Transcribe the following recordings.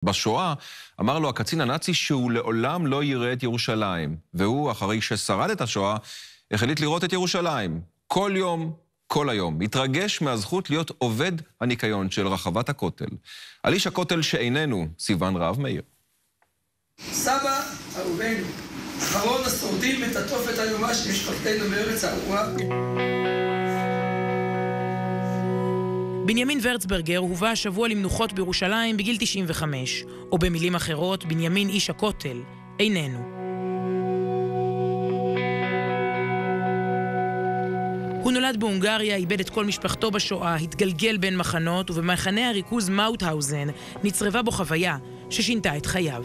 בשואה אמר לו הקצין הנאצי שהוא לעולם לא יראה את ירושלים, והוא, אחרי ששרד את השואה, החליט לראות את ירושלים. כל יום, כל היום. התרגש מהזכות להיות עובד הניקיון של רחבת הכותל. על איש הכותל שאיננו, סיוון רהב מאיר. סבא אהובנו, אחרון השורדים את התופת היומה של משפחתנו בארץ הארורה. בנימין ורצברגר הובא השבוע למנוחות בירושלים בגיל 95, או במילים אחרות, בנימין איש הכותל איננו. הוא נולד בהונגריה, איבד את כל משפחתו בשואה, התגלגל בין מחנות, ובמחנה הריכוז מאוטהאוזן נצרבה בו חוויה ששינתה את חייו.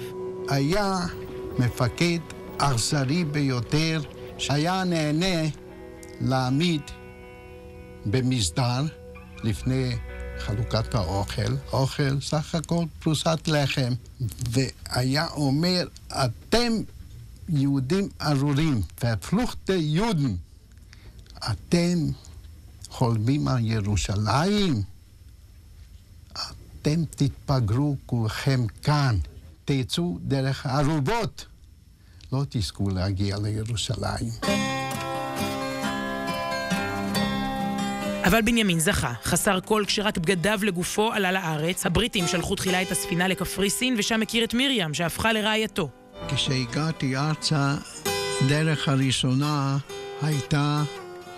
היה מפקד אכזרי ביותר, שהיה נהנה להעמיד במסדר לפני חלוקת אוכל, סך הכל פרוסת לחם, והיה אומר, אתם יהודים ארורים, והפלוכת יודן, אתם חולמים על ירושלים, אתם תתפגרו כולכם כאן, תצאו דרך ערובות, לא תזכו להגיע לירושלים. אבל בנימין זכה, חסר כל כשרק בגדיו לגופו עלה לארץ. הבריטים שלחו תחילה את הספינה לקפריסין, ושם הכיר את מרים, שהפכה לרעייתו. כשהגעתי ארצה, דרך הראשונה הייתה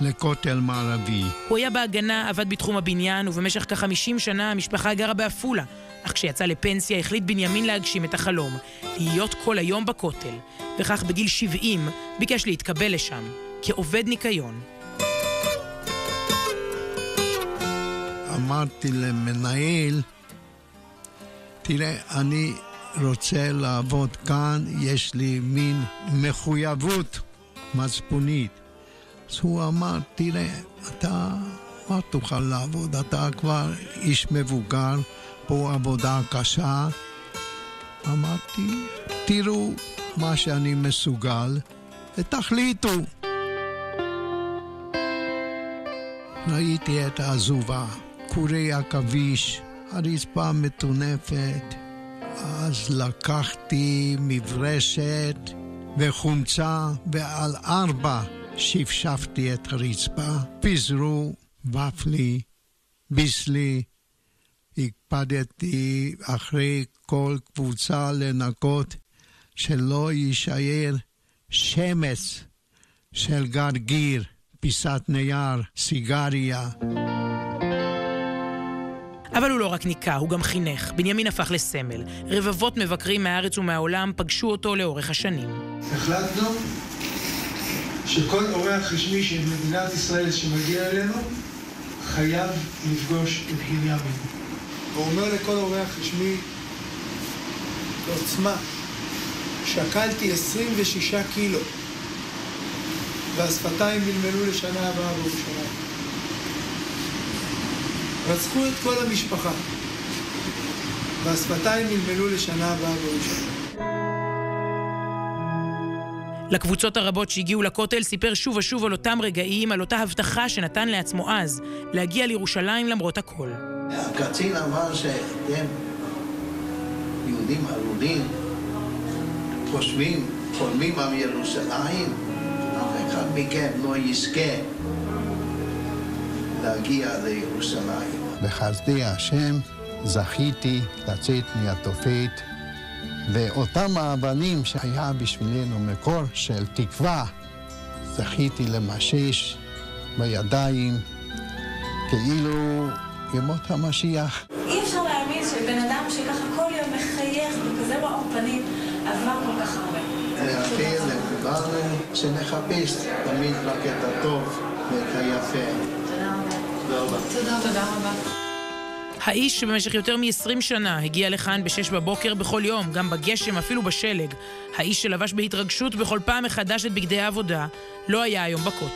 לכותל מערבי. הוא היה בהגנה, עבד בתחום הבניין, ובמשך כ-50 שנה המשפחה גרה באפולה. אך כשיצא לפנסיה החליט בנימין להגשים את החלום, להיות כל היום בכותל. וכך בגיל 70 ביקש להתקבל לשם, כעובד ניקיון. אמרתי למנהל, תראה, אני רוצה לעבוד כאן, יש לי מין מחויבות מצפונית. אז הוא אמר, תראה, אתה לא תוכל לעבוד, אתה כבר איש מבוגר, פה עבודה קשה. אמרתי, תראו מה שאני מסוגל ותחליטו. ראיתי את העזובה, קורי עכביש, הרצפה מטונפת. אז לקחתי מברשת וחומצה, ועל 4 שפשפתי את הרצפה. פיזרו, ופלי, ביסלי. הקפדתי אחרי כל קבוצה לנקות שלא יישאר שמץ של גרגיר, פיסת נייר, סיגריה. אבל הוא לא רק ניקה, הוא גם חינך. בנימין הפך לסמל. רבבות מבקרים מהארץ ומהעולם פגשו אותו לאורך השנים. החלטנו שכל אורח רשמי של מדינת ישראל שמגיע אלינו חייב לפגוש את בנימין. הוא אומר לכל אורח רשמי, בעוצמה, שקלתי 26 קילו, והשפתיים נלמלו לשנה הבאה בירושלים. רצחו את כל המשפחה, והשפתיים נלמלו לשנה הבאה בירושלים. לקבוצות הרבות שהגיעו לכותל סיפר שוב ושוב על אותם רגעים, על אותה הבטחה שנתן לעצמו אז, להגיע לירושלים למרות הכל. הקצין אמר שאתם יהודים ארורים, חולמים על ירושלים, אף אחד מכם לא יזכה להגיע לירושלים. בחסדי השם זכיתי לצאת מהתופת, ואותם האבנים שהיה בשבילנו מקור של תקווה, זכיתי למשש בידיים כאילו ימות המשיח. אי אפשר להאמין שבן אדם שככה כל יום מחייך וכזה מאור פנים עבר כל כך הרבה. להפעיל לכולנו שנחפש תמיד רק את הטוב ואת היפה. תודה רבה. תודה רבה. האיש שבמשך יותר מ-20 שנה הגיע לכאן ב-6 בבוקר בכל יום, גם בגשם, אפילו בשלג. האיש שלבש בהתרגשות בכל פעם מחדש את בגדי העבודה, לא היה היום בכותל.